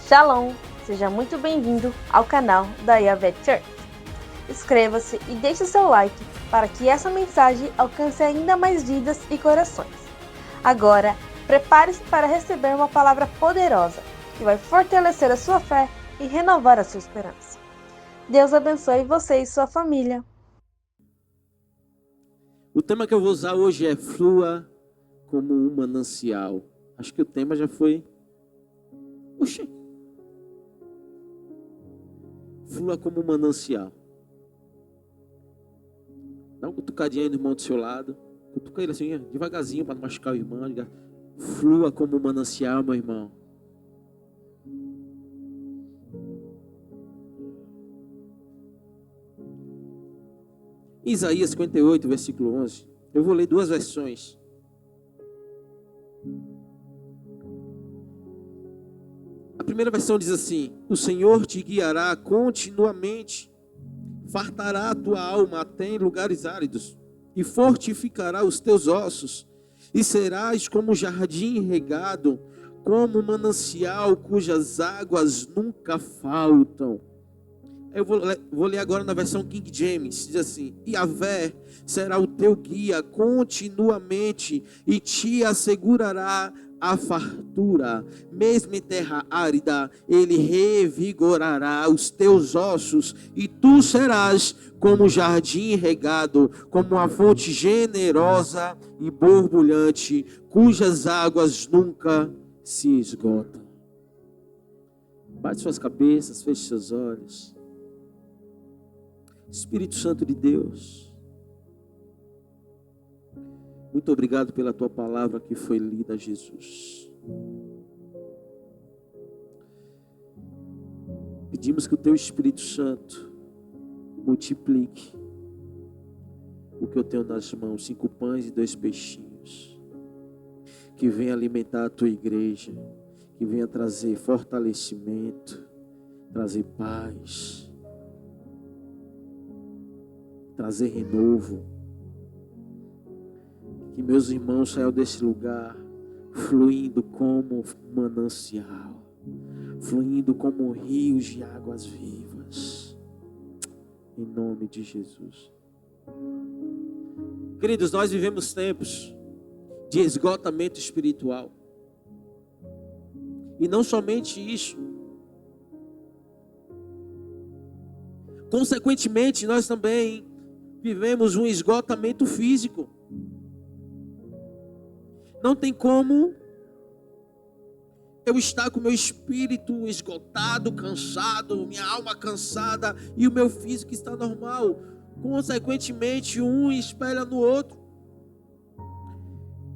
Shalom! Seja muito bem-vindo ao canal da Yahvé Church. Inscreva-se e deixe seu like para que essa mensagem alcance ainda mais vidas e corações. Agora, prepare-se para receber uma palavra poderosa que vai fortalecer a sua fé e renovar a sua esperança. Deus abençoe você e sua família. O tema que eu vou usar hoje é flua como um manancial. Acho que o tema já foi... Oxê! Flua como um manancial. Dá uma cutucadinha aí no irmão do seu lado. Cutuca ele assim, devagarzinho, para não machucar o irmão. Diga, flua como um manancial, meu irmão. Isaías 58, versículo 11. Eu vou ler duas versões. A primeira versão diz assim: o Senhor te guiará continuamente, fartará a tua alma até em lugares áridos, e fortificará os teus ossos, e serás como um jardim regado, como um manancial cujas águas nunca faltam. Eu vou ler agora na versão King James, diz assim: Yahvé será o teu guia continuamente, e te assegurará a fartura, mesmo em terra árida, ele revigorará os teus ossos, e tu serás como um jardim regado, como uma fonte generosa e borbulhante, cujas águas nunca se esgotam. Bate suas cabeças, feche seus olhos. Espírito Santo de Deus, muito obrigado pela tua palavra que foi lida, Jesus. Pedimos que o teu Espírito Santo multiplique o que eu tenho nas mãos, 5 pães e 2 peixinhos, que venha alimentar a tua igreja, que venha trazer fortalecimento, trazer paz, trazer renovo. Que meus irmãos saiam desse lugar fluindo como manancial, fluindo como rios de águas vivas, em nome de Jesus. Queridos, nós vivemos tempos de esgotamento espiritual, e não somente isso, consequentemente nós também vivemos um esgotamento físico. Não tem como eu estar com o meu espírito esgotado, cansado, minha alma cansada, e o meu físico está normal. Consequentemente, um espelha no outro.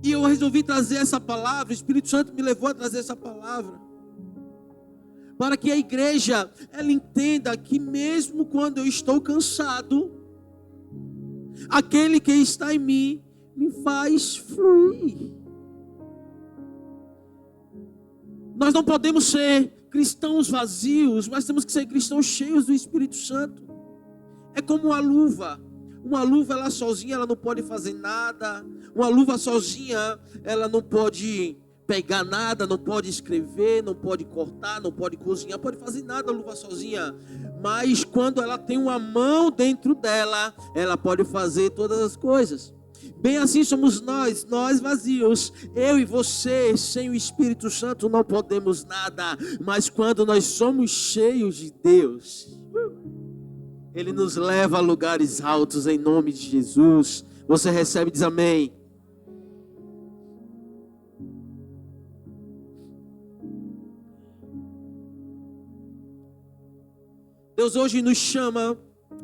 E eu resolvi trazer essa palavra, o Espírito Santo me levou a trazer essa palavra, para que a igreja, ela entenda que mesmo quando eu estou cansado, aquele que está em mim me faz fluir. Nós não podemos ser cristãos vazios, mas temos que ser cristãos cheios do Espírito Santo. É como uma luva. Uma luva, ela sozinha, ela não pode fazer nada. Uma luva sozinha, ela não pode pegar nada, não pode escrever, não pode cortar, não pode cozinhar, pode fazer nada a luva sozinha. Mas quando ela tem uma mão dentro dela, ela pode fazer todas as coisas. Bem assim somos nós vazios, eu e você, sem o Espírito Santo não podemos nada. Mas quando nós somos cheios de Deus, Ele nos leva a lugares altos em nome de Jesus. Você recebe e diz amém. Deus hoje nos chama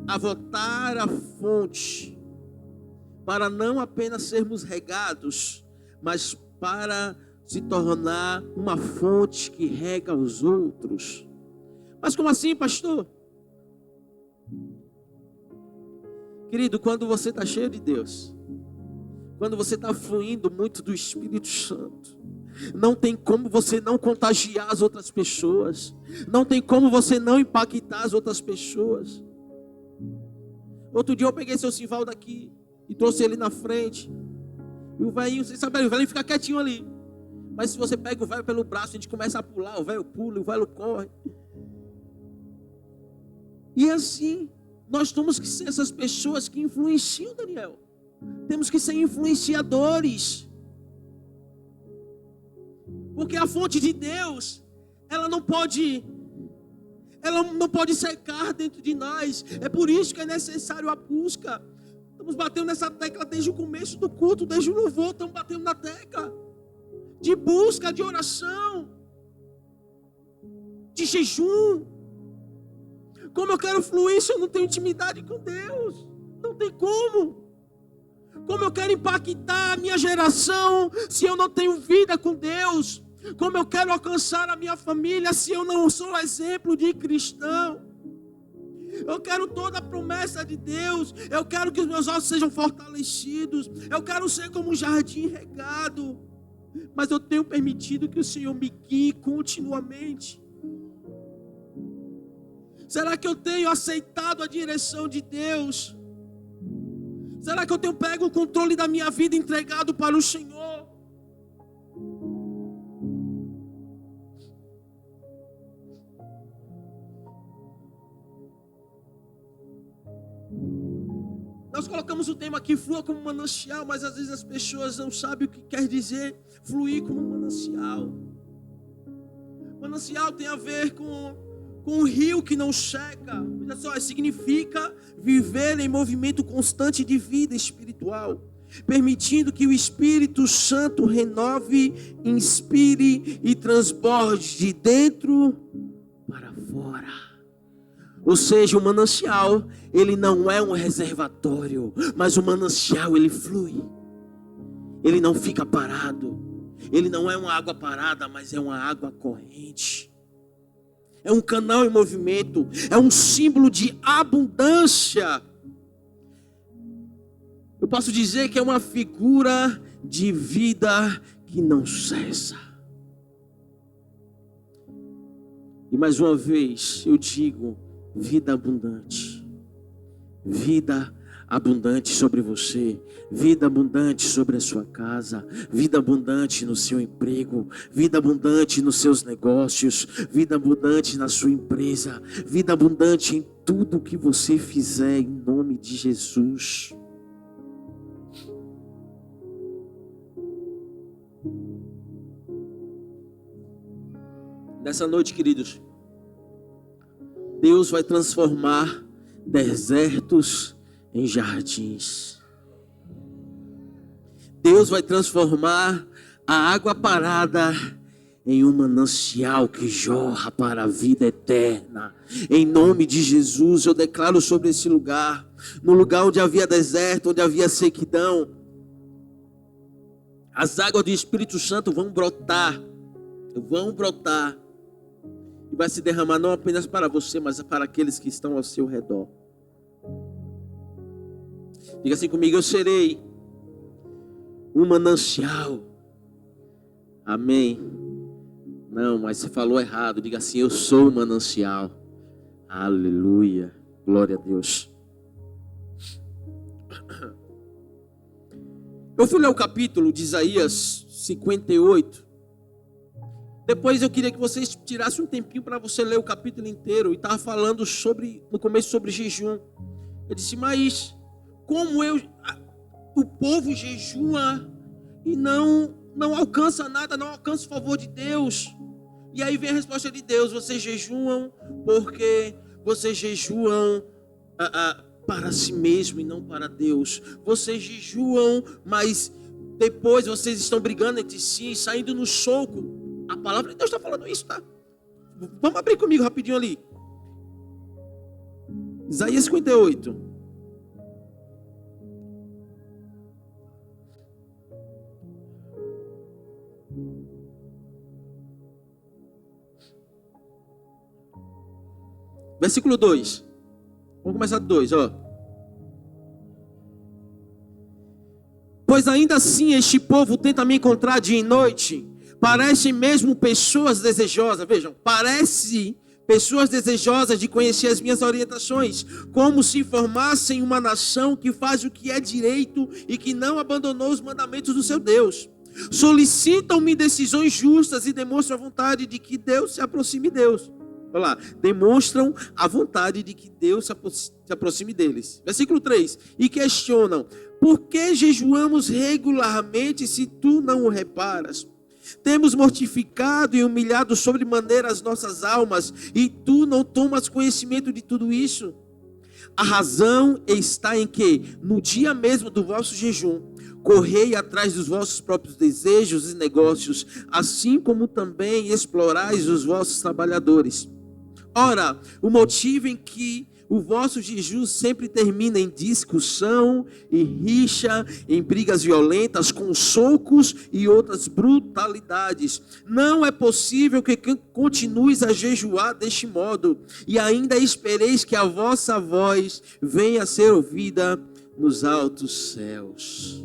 a voltar à fonte, para não apenas sermos regados, mas para se tornar uma fonte que rega os outros. Mas como assim, pastor? Querido, quando você está cheio de Deus, quando você está fluindo muito do Espírito Santo, não tem como você não contagiar as outras pessoas, não tem como você não impactar as outras pessoas. Outro dia eu peguei seu Sivaldo aqui e trouxe ele na frente, e o velhinho, você sabe, o velhinho fica quietinho ali, Mas se você pega o velho pelo braço, a gente começa a pular, o velho pula, o velho corre. E assim, nós temos que ser essas pessoas que influenciam, Daniel. Temos que ser influenciadores. Porque a fonte de Deus, ela não pode secar dentro de nós. É por isso que é necessário a busca. Estamos batendo nessa tecla desde o começo do culto, desde o louvor, estamos batendo na tecla de busca, de oração, de jejum. Como eu quero fluir se eu não tenho intimidade com Deus? Não tem como. Como eu quero impactar a minha geração se eu não tenho vida com Deus? Como eu quero alcançar a minha família se eu não sou exemplo de cristão? Eu quero toda a promessa de Deus. Eu quero que os meus ossos sejam fortalecidos. Eu quero ser como um jardim regado. Mas eu tenho permitido que o Senhor me guie continuamente. Será que eu tenho aceitado a direção de Deus? Será que eu tenho pego o controle da minha vida e entregado para o Senhor? Nós colocamos o tema aqui, flua como manancial, mas às vezes as pessoas não sabem o que quer dizer fluir como manancial. Manancial tem a ver com um rio que não seca. Olha só, significa viver em movimento constante de vida espiritual, permitindo que o Espírito Santo renove, inspire e transborde de dentro para fora. Ou seja, o manancial, ele não é um reservatório, mas o manancial, ele flui. Ele não fica parado. Ele não é uma água parada, mas é uma água corrente. É um canal em movimento. É um símbolo de abundância. Eu posso dizer que é uma figura de vida que não cessa. E mais uma vez eu digo, vida abundante. Vida abundante sobre você, vida abundante sobre a sua casa, vida abundante no seu emprego, vida abundante nos seus negócios, vida abundante na sua empresa, vida abundante em tudo que você fizer, em nome de Jesus. Nessa noite, queridos, Deus vai transformar desertos em jardins. Deus vai transformar a água parada em um manancial que jorra para a vida eterna. Em nome de Jesus, eu declaro sobre esse lugar, no lugar onde havia deserto, onde havia sequidão, as águas do Espírito Santo vão brotar, e vai se derramar não apenas para você, mas para aqueles que estão ao seu redor. Diga assim comigo, eu serei um manancial. Amém. Não, mas você falou errado. Diga assim, eu sou um manancial. Aleluia. Glória a Deus. Eu fui ler o capítulo de Isaías 58. Depois eu queria que vocês tirassem um tempinho para você ler o capítulo inteiro. E estava falando no começo sobre jejum. Eu disse, mas como o povo jejua e não alcança nada, não alcança o favor de Deus. E aí vem a resposta de Deus, vocês jejuam porque vocês jejuam para si mesmo e não para Deus. Vocês jejuam, mas depois vocês estão brigando entre si, saindo no soco. A palavra de Deus está falando isso, tá? Vamos abrir comigo rapidinho ali. Isaías 58. Versículo 2. Vamos começar do 2, ó. Pois ainda assim este povo tenta me encontrar dia e noite. Parecem mesmo pessoas desejosas. Vejam, parece pessoas desejosas de conhecer as minhas orientações. Como se formassem uma nação que faz o que é direito e que não abandonou os mandamentos do seu Deus. Solicitam-me decisões justas e demonstram a vontade de que Deus se aproxime deles. Olha lá, demonstram a vontade de que Deus se aproxime deles. Versículo 3. E questionam: por que jejuamos regularmente se tu não o reparas? Temos mortificado e humilhado sobremaneira as nossas almas, e tu não tomas conhecimento de tudo isso? A razão está em que, no dia mesmo do vosso jejum, correi atrás dos vossos próprios desejos e negócios, assim como também explorais os vossos trabalhadores. Ora, o motivo em que o vosso jejum sempre termina em discussão, em rixa, em brigas violentas, com socos e outras brutalidades. Não é possível que continueis a jejuar deste modo, e ainda espereis que a vossa voz venha a ser ouvida nos altos céus.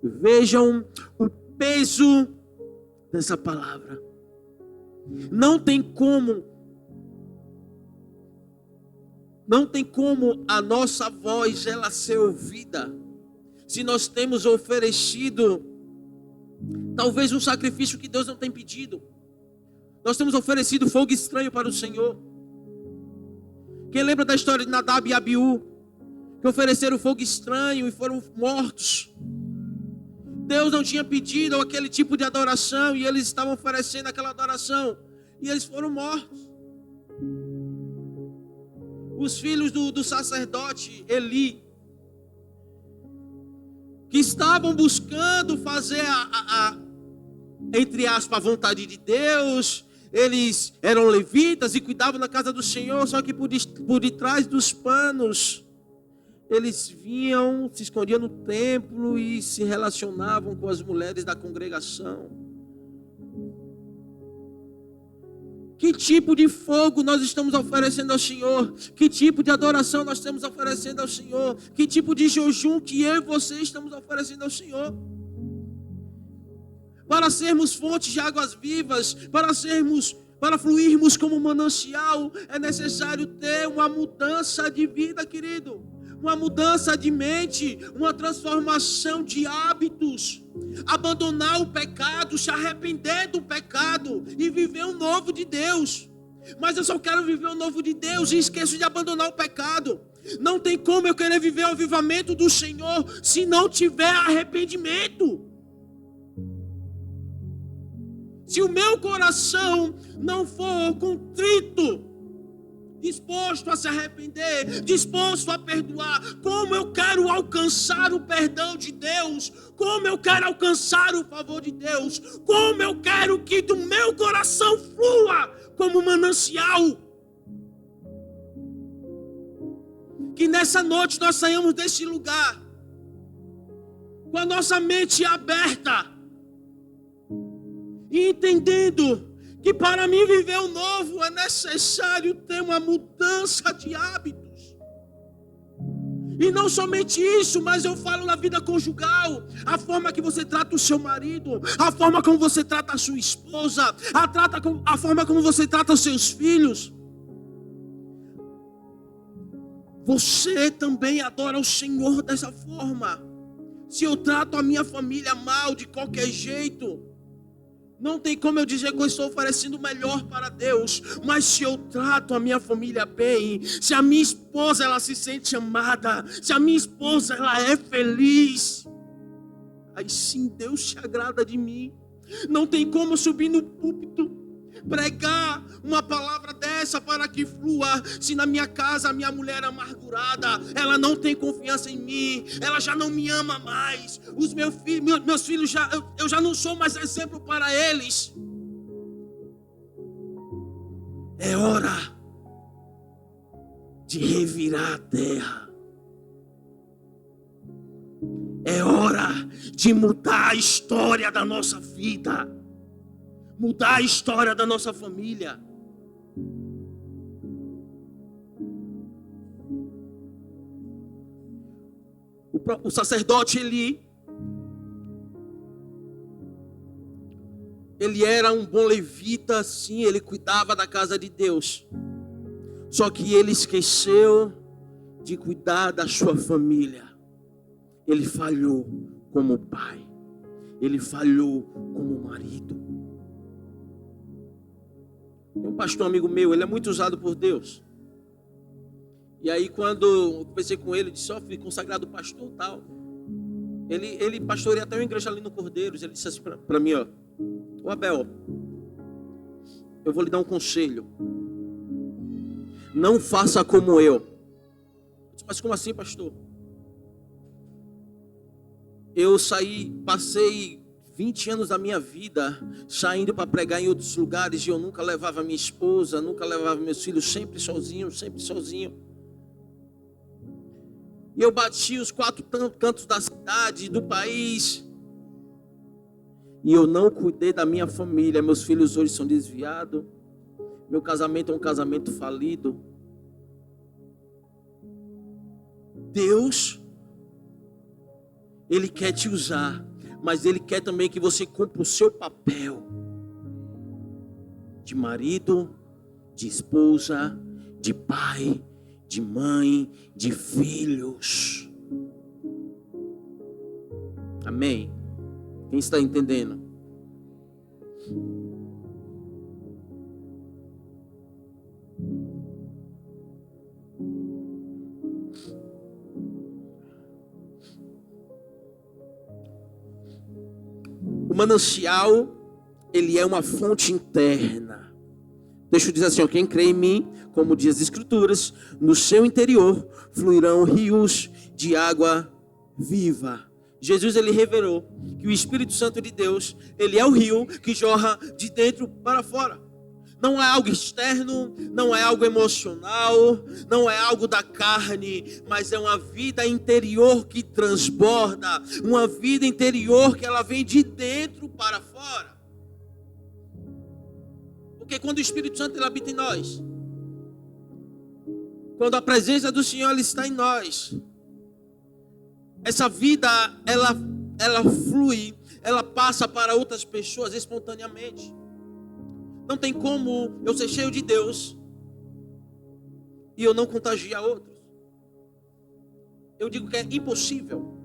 Vejam o peso dessa palavra. Não tem como a nossa voz ela ser ouvida se nós temos oferecido talvez um sacrifício que Deus não tem pedido. Nós temos oferecido fogo estranho para o Senhor. Quem lembra da história de Nadab e Abiú, que ofereceram fogo estranho e foram mortos? Deus não tinha pedido aquele tipo de adoração e eles estavam oferecendo aquela adoração e eles foram mortos. Os filhos do sacerdote Eli, que estavam buscando fazer entre aspas, a vontade de Deus, eles eram levitas e cuidavam da casa do Senhor, só que por detrás dos panos, eles vinham, se escondiam no templo e se relacionavam com as mulheres da congregação. Que tipo de fogo nós estamos oferecendo ao Senhor? Que tipo de adoração nós estamos oferecendo ao Senhor? Que tipo de jejum que eu e você estamos oferecendo ao Senhor? Para sermos fontes de águas vivas, para fluirmos como manancial, é necessário ter uma mudança de vida, querido. Uma mudança de mente, uma transformação de hábitos. Abandonar o pecado, se arrepender do pecado e viver o novo de Deus. Mas eu só quero viver o novo de Deus e esqueço de abandonar o pecado. Não tem como eu querer viver o avivamento do Senhor se não tiver arrependimento. Se o meu coração não for contrito, disposto a se arrepender, disposto a perdoar, como eu quero alcançar o perdão de Deus, como eu quero alcançar o favor de Deus, como eu quero que do meu coração flua como manancial. Que nessa noite nós saímos desse lugar com a nossa mente aberta e entendendo que para mim viver o novo é necessário ter uma mudança de hábitos. E não somente isso, mas eu falo na vida conjugal, a forma que você trata o seu marido, a forma como você trata a sua esposa, a forma como você trata os seus filhos. Você também adora o Senhor dessa forma. Se eu trato a minha família mal de qualquer jeito, não tem como eu dizer que eu estou oferecendo o melhor para Deus. Mas se eu trato a minha família bem, se a minha esposa ela se sente amada, se a minha esposa ela é feliz, aí sim Deus se agrada de mim. Não tem como eu subir no púlpito, pregar uma palavra dessa para que flua, se na minha casa a minha mulher é amargurada, ela não tem confiança em mim, ela já não me ama mais, os meus filhos eu já não sou mais exemplo para eles. É hora de revirar a terra. É hora de mudar a história da nossa vida. Mudar a história da nossa família. O sacerdote Eli, ele era um bom levita, sim, ele cuidava da casa de Deus. Só que ele esqueceu de cuidar da sua família. Ele falhou como pai. Ele falhou como marido. Tem um pastor amigo meu, ele é muito usado por Deus. E aí quando eu conversei com ele, disse, fui consagrado pastor tal. Ele pastoreia até uma igreja ali no Cordeiros. Ele disse assim para mim, ô Abel, eu vou lhe dar um conselho. Não faça como eu. Disse, mas como assim, pastor? Eu passei 20 anos da minha vida saindo para pregar em outros lugares e eu nunca levava minha esposa, nunca levava meus filhos, sempre sozinho, sempre sozinho. E eu bati os 4 cantos da cidade, do país. E eu não cuidei da minha família. Meus filhos hoje são desviados. Meu casamento é um casamento falido. Deus, Ele quer te usar, mas Ele quer também que você cumpra o seu papel de marido, de esposa, de pai, de mãe, de filhos. Amém? Quem está entendendo? O manancial, ele é uma fonte interna. Deixa eu dizer assim, quem crê em mim, como diz as Escrituras, no seu interior fluirão rios de água viva. Jesus, ele revelou que o Espírito Santo de Deus, ele é o rio que jorra de dentro para fora. Não é algo externo, não é algo emocional, não é algo da carne, mas é uma vida interior que transborda, uma vida interior que ela vem de dentro para fora. Porque quando o Espírito Santo ele habita em nós, quando a presença do Senhor ele está em nós, essa vida ela flui, ela passa para outras pessoas espontaneamente. Não tem como eu ser cheio de Deus e eu não contagiar outros. Eu digo que é impossível.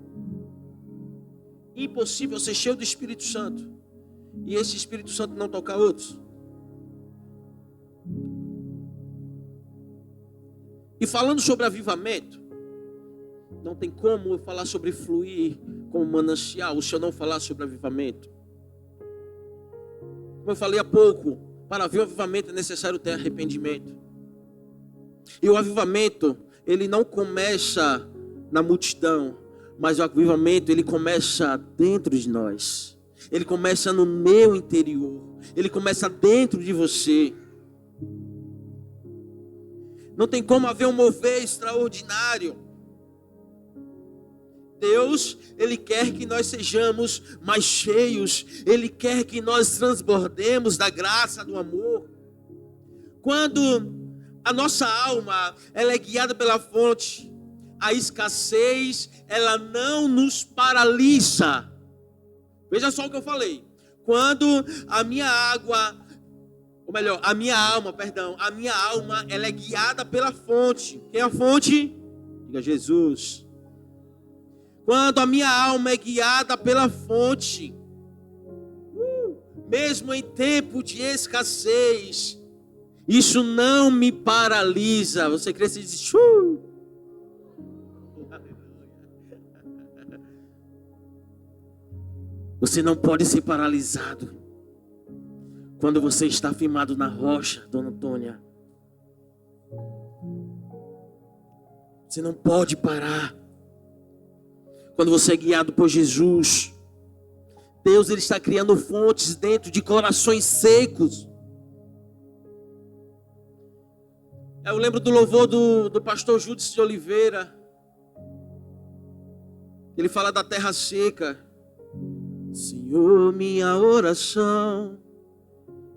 Impossível ser cheio do Espírito Santo e esse Espírito Santo não tocar outros. E falando sobre avivamento, não tem como eu falar sobre fluir como manancial se eu não falar sobre avivamento. Como eu falei há pouco, para haver o avivamento é necessário ter arrependimento. E o avivamento, ele não começa na multidão, mas o avivamento, ele começa dentro de nós. Ele começa no meu interior. Ele começa dentro de você. Não tem como haver um mover extraordinário. Deus, Ele quer que nós sejamos mais cheios. Ele quer que nós transbordemos da graça, do amor. Quando a nossa alma, ela é guiada pela fonte, a escassez, ela não nos paralisa. Veja só o que eu falei. Quando a minha alma, ela é guiada pela fonte. Quem é a fonte? Diga Jesus. Quando a minha alma é guiada pela fonte, mesmo em tempo de escassez, isso não me paralisa. Você cresce e diz, Você não pode ser paralisado quando você está firmado na rocha, Dona Antônia. Você não pode parar. Quando você é guiado por Jesus, Deus ele está criando fontes dentro de corações secos. Eu lembro do louvor do pastor Júdice de Oliveira. Ele fala da terra seca. Senhor, minha oração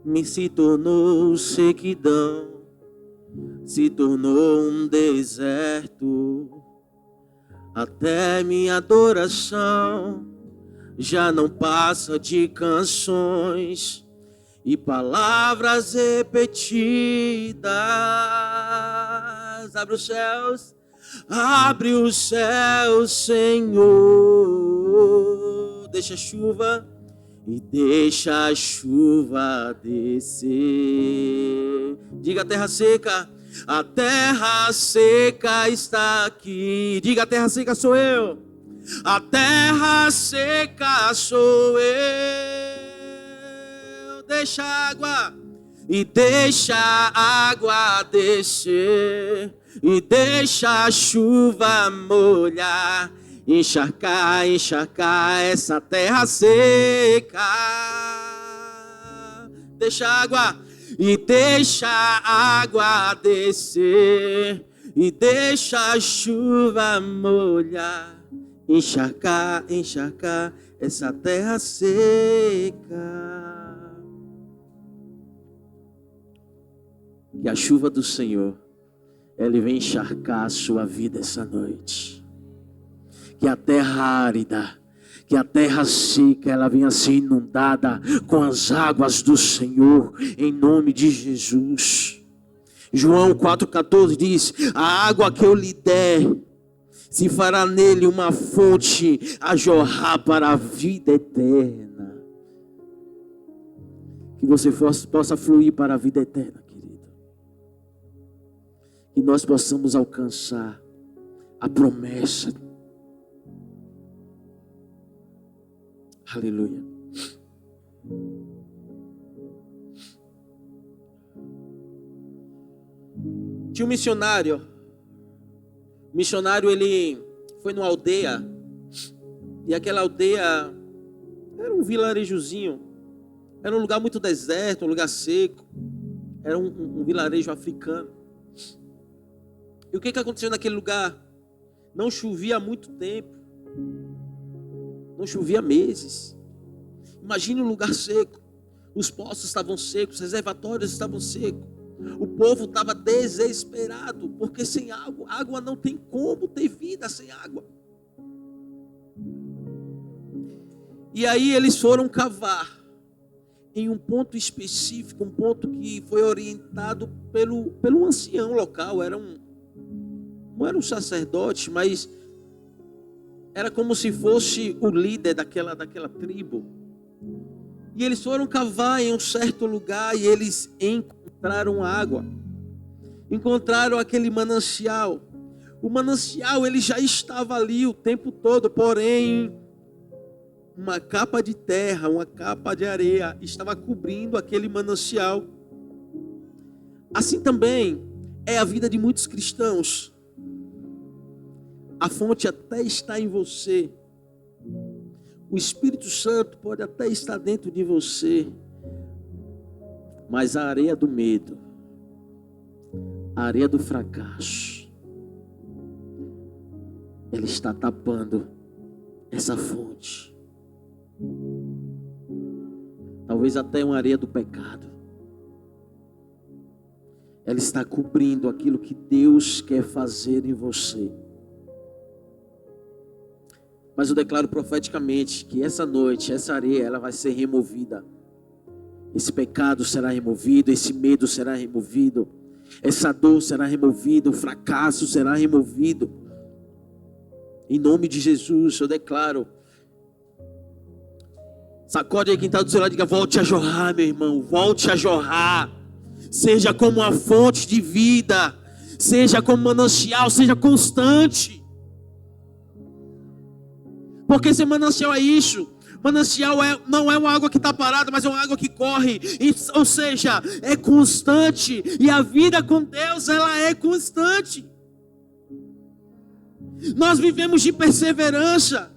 me se tornou sequidão, se tornou um deserto. Até minha adoração já não passa de canções e palavras repetidas. Abre os céus, Abre o céu, Senhor. Deixa a chuva e deixa a chuva descer. Diga: a terra seca. A terra seca está aqui. Diga: a terra seca sou eu. A terra seca sou eu. Deixa a água e deixa a água descer. E deixa a chuva molhar. Encharcar, encharcar essa terra seca. Deixa a água e deixa a água descer. E deixa a chuva molhar. Encharcar, encharcar essa terra seca. Que a chuva do Senhor, Ele vem encharcar a sua vida essa noite. Que a terra árida, que a terra seca, ela venha ser inundada com as águas do Senhor, em nome de Jesus. João 4,14 diz: a água que eu lhe der, se fará nele uma fonte a jorrar para a vida eterna. Que você possa fluir para a vida eterna, querido. Que nós possamos alcançar a promessa. Aleluia. Tinha um missionário. O missionário, ele foi numa aldeia. E aquela aldeia era um vilarejozinho. Era um lugar muito deserto, um lugar seco. Era um vilarejo africano. E o que aconteceu naquele lugar? Não chovia há muito tempo. Não chovia meses. Imagine um lugar seco. Os poços estavam secos, os reservatórios estavam secos. O povo estava desesperado, porque sem água não tem como ter vida sem água. E aí eles foram cavar em um ponto específico, um ponto que foi orientado pelo ancião local. Não era um sacerdote, mas era como se fosse o líder daquela tribo. E eles foram cavar em um certo lugar e eles encontraram água. Encontraram aquele manancial. O manancial, ele já estava ali o tempo todo, porém uma capa de terra, uma capa de areia estava cobrindo aquele manancial. Assim também é a vida de muitos cristãos. A fonte até está em você. O Espírito Santo pode até estar dentro de você. Mas a areia do medo, a areia do fracasso, ela está tapando essa fonte. Talvez até uma areia do pecado. Ela está cobrindo aquilo que Deus quer fazer em você. Mas eu declaro profeticamente que essa noite, essa areia, ela vai ser removida. Esse pecado será removido, esse medo será removido, essa dor será removida, o fracasso será removido. Em nome de Jesus, eu declaro. Sacode aí quem está do seu lado e diga: volte a jorrar, meu irmão, volte a jorrar. Seja como uma fonte de vida, seja como manancial, seja constante. Porque esse manancial é isso. Manancial não é uma água que está parada, mas é uma água que corre. Ou seja, é constante. E a vida com Deus, ela é constante. Nós vivemos de perseverança.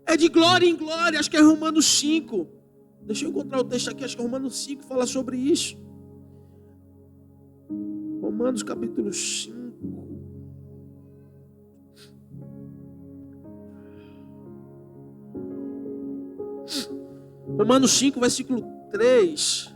É de glória em glória. Acho que é Romanos 5. Deixa eu encontrar o texto aqui. Acho que é Romanos 5 fala sobre isso. Romanos capítulo 5. Romanos 5, versículo 3.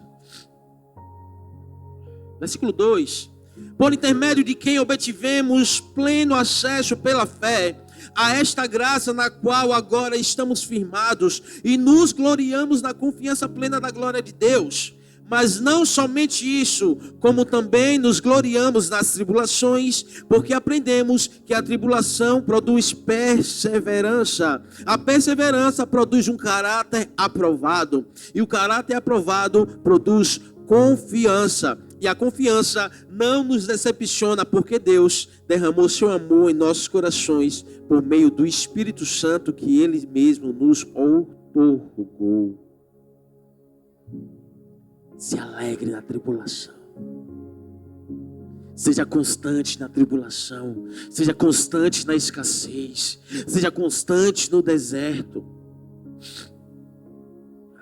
Versículo 2. Por intermédio de quem obtivemos pleno acesso pela fé a esta graça na qual agora estamos firmados e nos gloriamos na confiança plena da glória de Deus. Mas não somente isso, como também nos gloriamos nas tribulações, porque aprendemos que a tribulação produz perseverança. A perseverança produz um caráter aprovado, e o caráter aprovado produz confiança. E a confiança não nos decepciona, porque Deus derramou seu amor em nossos corações por meio do Espírito Santo que Ele mesmo nos outorgou. Se alegre na tribulação. Seja constante na tribulação. Seja constante na escassez. Seja constante no deserto.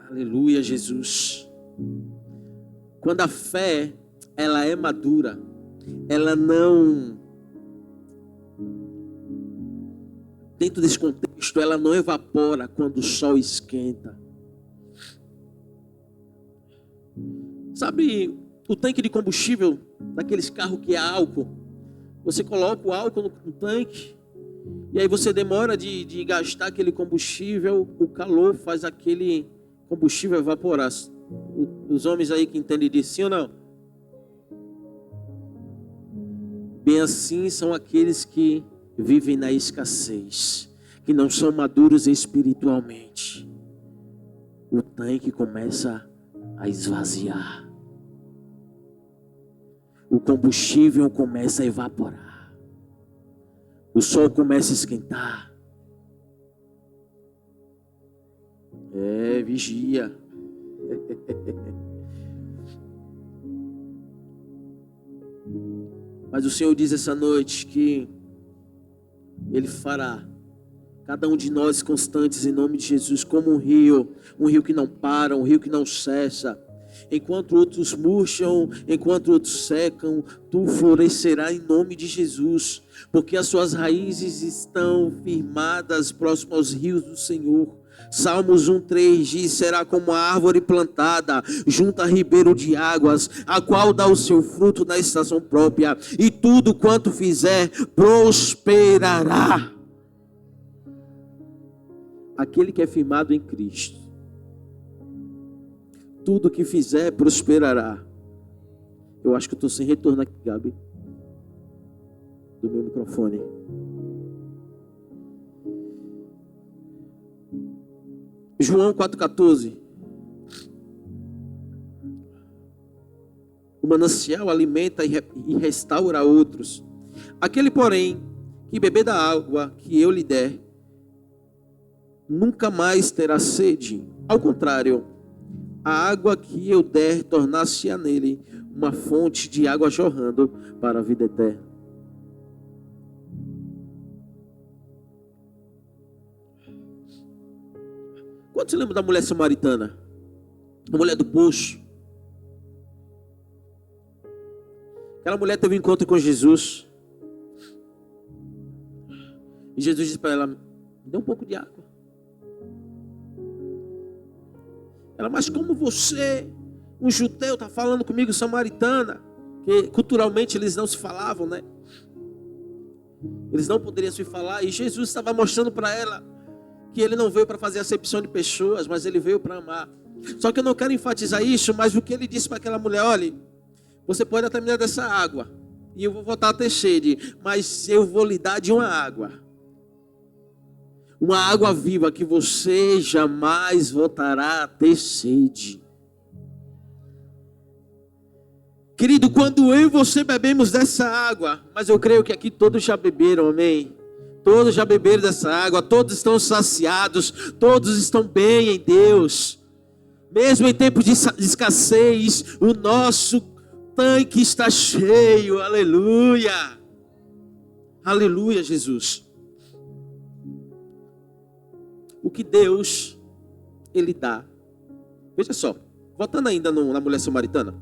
Aleluia, Jesus. Quando a fé, ela é madura, ela não, dentro desse contexto, ela não evapora quando o sol esquenta. Sabe o tanque de combustível daqueles carros que é álcool? Você coloca o álcool no tanque e aí você demora de gastar aquele combustível, o calor faz aquele combustível evaporar. Os homens aí que entendem disso, sim ou não? Bem assim são aqueles que vivem na escassez, que não são maduros espiritualmente. O tanque começa a esvaziar. O combustível começa a evaporar. O sol começa a esquentar. Vigia. Mas o Senhor diz essa noite que Ele fará cada um de nós constantes em nome de Jesus, como um rio que não para, um rio que não cessa. Enquanto outros murcham, enquanto outros secam, tu florescerá em nome de Jesus, porque as suas raízes estão firmadas próximo aos rios do Senhor. Salmos 1:3 diz: será como a árvore plantada junto a ribeiro de águas, a qual dá o seu fruto na estação própria, e tudo quanto fizer prosperará. Aquele que é firmado em Cristo, tudo que fizer prosperará. Eu acho que eu estou sem retorno aqui, Gabi, do meu microfone. João 4,14. O manancial alimenta e restaura outros. Aquele, porém, que beber da água que eu lhe der, nunca mais terá sede. Ao contrário, a água que eu der tornar-se-á nele uma fonte de água jorrando para a vida eterna. Quando você lembra da mulher samaritana? A mulher do poço. Aquela mulher teve um encontro com Jesus. E Jesus disse para ela: me dê um pouco de água. Ela: mas como você, um judeu, está falando comigo samaritana? Que culturalmente eles não se falavam, né? Eles não poderiam se falar. E Jesus estava mostrando para ela que Ele não veio para fazer acepção de pessoas, mas Ele veio para amar. Só que eu não quero enfatizar isso, mas o que Ele disse para aquela mulher: olha, você pode até me dar dessa água, e eu vou voltar a ter sede, mas eu vou lhe dar de uma água viva, que você jamais voltará a ter sede. Querido, quando eu e você bebemos dessa água, mas eu creio que aqui todos já beberam, amém? Todos já beberam dessa água, todos estão saciados, todos estão bem em Deus. Mesmo em tempos de escassez, o nosso tanque está cheio, aleluia. Aleluia, Jesus. O que Deus, Ele dá. Veja só, voltando ainda na mulher samaritana.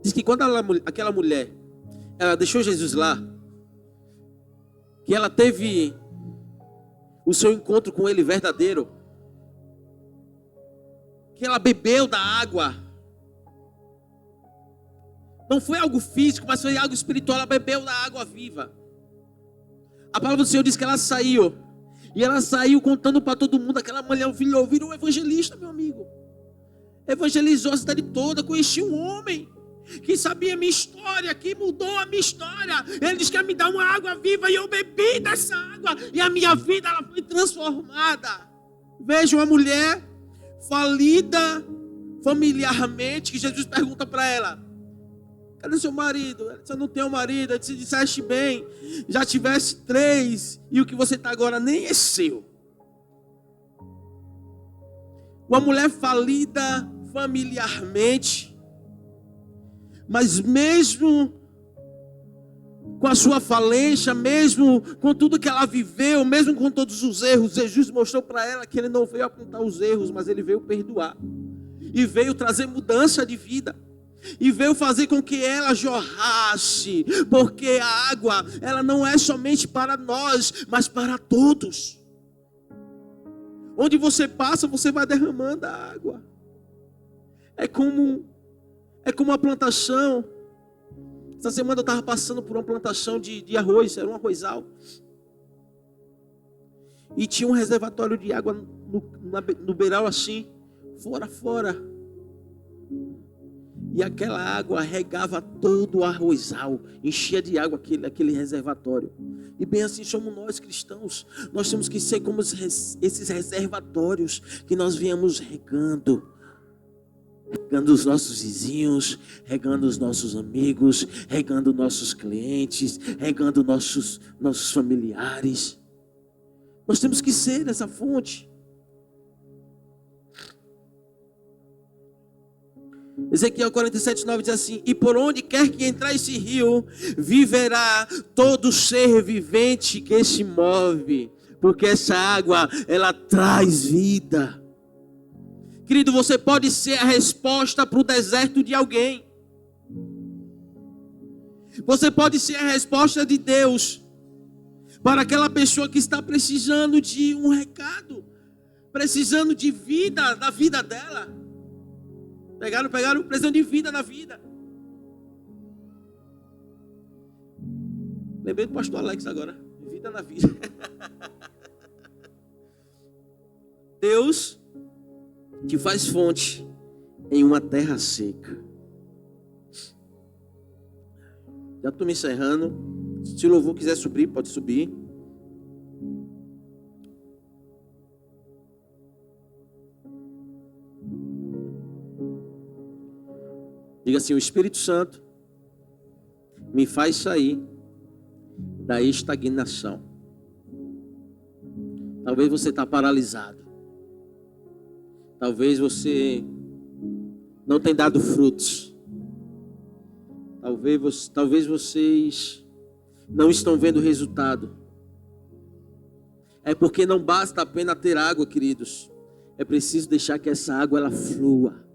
Diz que quando aquela mulher, ela deixou Jesus lá, que ela teve o seu encontro com Ele verdadeiro, que ela bebeu da água, não foi algo físico, mas foi algo espiritual. Ela bebeu da água viva. A palavra do Senhor diz que ela saiu, e ela saiu contando para todo mundo. Aquela mulher virou um evangelista, meu amigo. evangelizou a cidade toda. Conheci um homem que sabia a minha história, que mudou a minha história. Ele disse que ia me dar uma água viva e eu bebi dessa água e a minha vida ela foi transformada. Veja uma mulher falida familiarmente, que Jesus pergunta para ela: cadê seu marido? Ela disse: eu não tenho marido. Ele disse: disseste bem, já tivesse 3 e o que você está agora nem é seu. Uma mulher falida familiarmente, mas mesmo com a sua falência, mesmo com tudo que ela viveu, mesmo com todos os erros, Jesus mostrou para ela que ele não veio apontar os erros, mas ele veio perdoar. E veio trazer mudança de vida. E veio fazer com que ela jorrasse. Porque a água, ela não é somente para nós, mas para todos. Onde você passa, você vai derramando a água. É como uma plantação. Essa semana eu estava passando por uma plantação de arroz, era um arrozal. E tinha um reservatório de água no beiral assim, fora. E aquela água regava todo o arrozal, enchia de água aquele reservatório. E bem assim somos nós cristãos. Nós temos que ser como esses reservatórios que nós viemos regando os nossos vizinhos, regando os nossos amigos, regando nossos clientes, regando nossos familiares. Nós temos que ser essa fonte. Ezequiel 47:9 diz assim: e por onde quer que entrar esse rio, viverá todo ser vivente que se move, porque essa água, ela traz vida. Querido, você pode ser a resposta para o deserto de alguém. Você pode ser a resposta de Deus para aquela pessoa que está precisando de um recado, precisando de vida, da vida dela. Pegaram, precisando de vida na vida. Lembrei do pastor Alex agora. Vida na vida. Deus que faz fonte em uma terra seca. Já estou me encerrando. Se o louvor quiser subir, pode subir. Diga assim: o Espírito Santo me faz sair da estagnação. Talvez você está paralisado. Talvez você não tenha dado frutos. Talvez vocês não estão vendo o resultado. É porque não basta apenas ter água, queridos. É preciso deixar que essa água ela flua.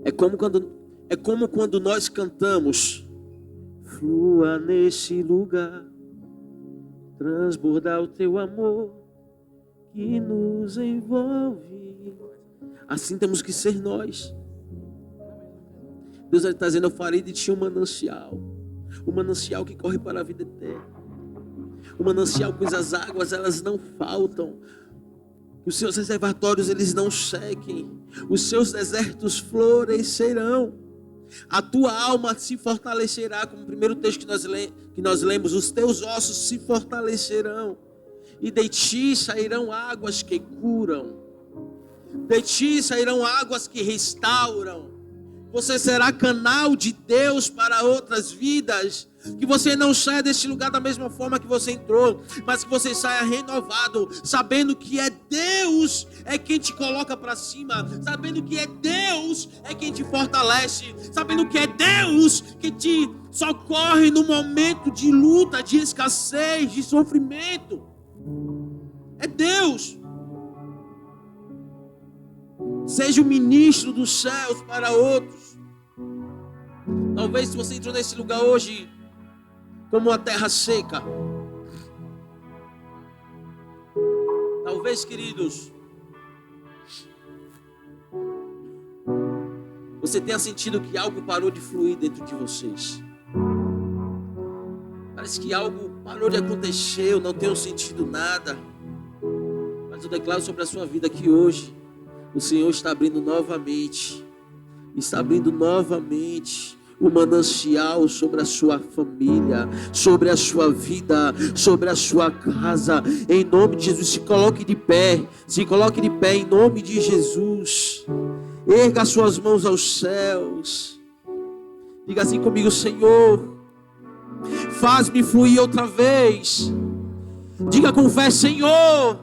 É como quando nós cantamos: flua nesse lugar, transbordar o teu amor que nos envolve. Assim temos que ser nós. Deus está dizendo: eu farei de ti um manancial que corre para a vida eterna, um manancial cujas águas elas não faltam, os seus reservatórios eles não sequem, os seus desertos florescerão, a tua alma se fortalecerá, como o primeiro texto que nós lemos, os teus ossos se fortalecerão, e de ti sairão águas que curam, de ti sairão águas que restauram. Você será canal de Deus para outras vidas. Que você não saia deste lugar da mesma forma que você entrou, mas que você saia renovado, sabendo que é Deus é quem te coloca para cima, sabendo que é Deus é quem te fortalece, sabendo que é Deus que te socorre no momento de luta, de escassez, de sofrimento. É Deus. Seja o ministro dos céus para outros. Talvez se você entrou nesse lugar hoje como uma terra seca, talvez, queridos, você tenha sentido que algo parou de fluir dentro de vocês. Parece que algo parou de acontecer, eu não tenho sentido nada. Mas eu declaro sobre a sua vida que hoje o Senhor está abrindo novamente o manancial sobre a sua família, sobre a sua vida, sobre a sua casa. Em nome de Jesus, se coloque de pé em nome de Jesus. Erga suas mãos aos céus. Diga assim comigo: Senhor, faz-me fluir outra vez. Diga com fé: Senhor,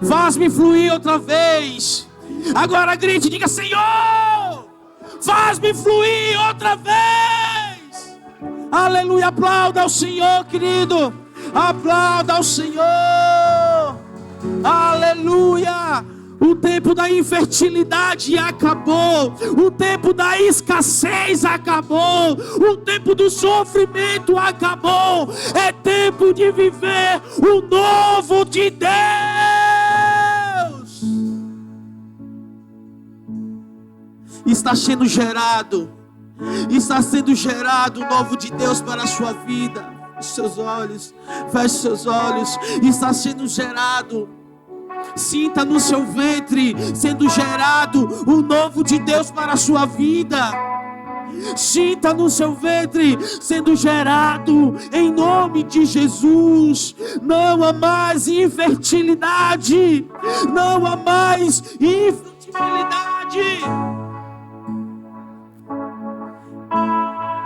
faz-me fluir outra vez. Agora grite, diga: Senhor, faz-me fluir outra vez. Aleluia, aplauda ao Senhor, querido. Aplauda ao Senhor. Aleluia. O tempo da infertilidade acabou. O tempo da escassez acabou. O tempo do sofrimento acabou. É tempo de viver o novo de Deus. Está sendo gerado o novo de Deus para a sua vida. Feche seus olhos. Está sendo gerado. Sinta no seu ventre sendo gerado o novo de Deus para a sua vida. Sinta no seu ventre sendo gerado em nome de Jesus. Não há mais infertilidade. Não há mais infertilidade.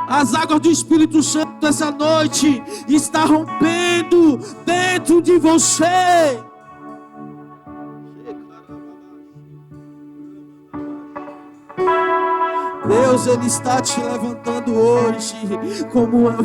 As águas do Espírito Santo essa noite está rompendo dentro de você. Deus, Ele está te levantando hoje como uma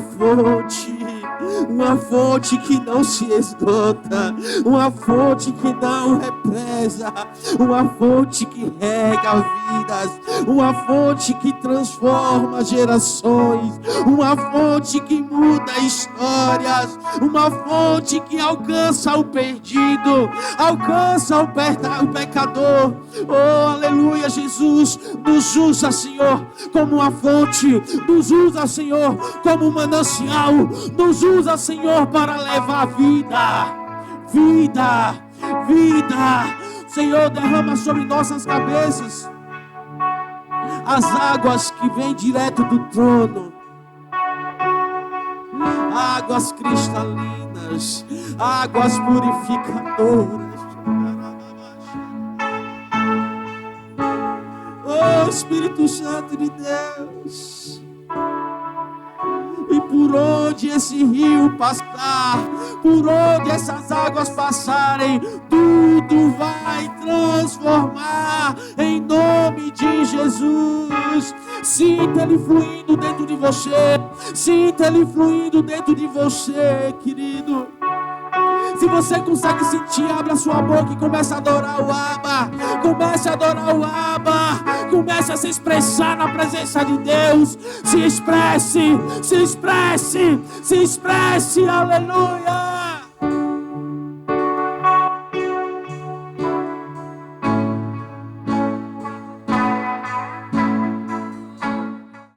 fonte que não se esgota, uma fonte que não represa, uma fonte que rega vidas, uma fonte que transforma gerações, uma fonte que muda histórias, uma fonte que alcança o perdido, alcança o pecador. Oh, aleluia, Jesus, nos usa, Senhor, como uma fonte, nos usa, Senhor, como um manancial, nos usa, Senhor, para levar vida. Senhor, derrama sobre nossas cabeças as águas que vêm direto do trono, águas cristalinas, águas purificadoras. Oh, Espírito Santo de Deus, e por onde esse rio passar, por onde essas águas passarem, tudo vai transformar em nome de Jesus. Sinta Ele fluindo dentro de você, sinta Ele fluindo dentro de você, querido. Se você consegue sentir, abra sua boca e comece a adorar o Abba. Comece a adorar o Abba. Comece a se expressar na presença de Deus. Se expresse, aleluia.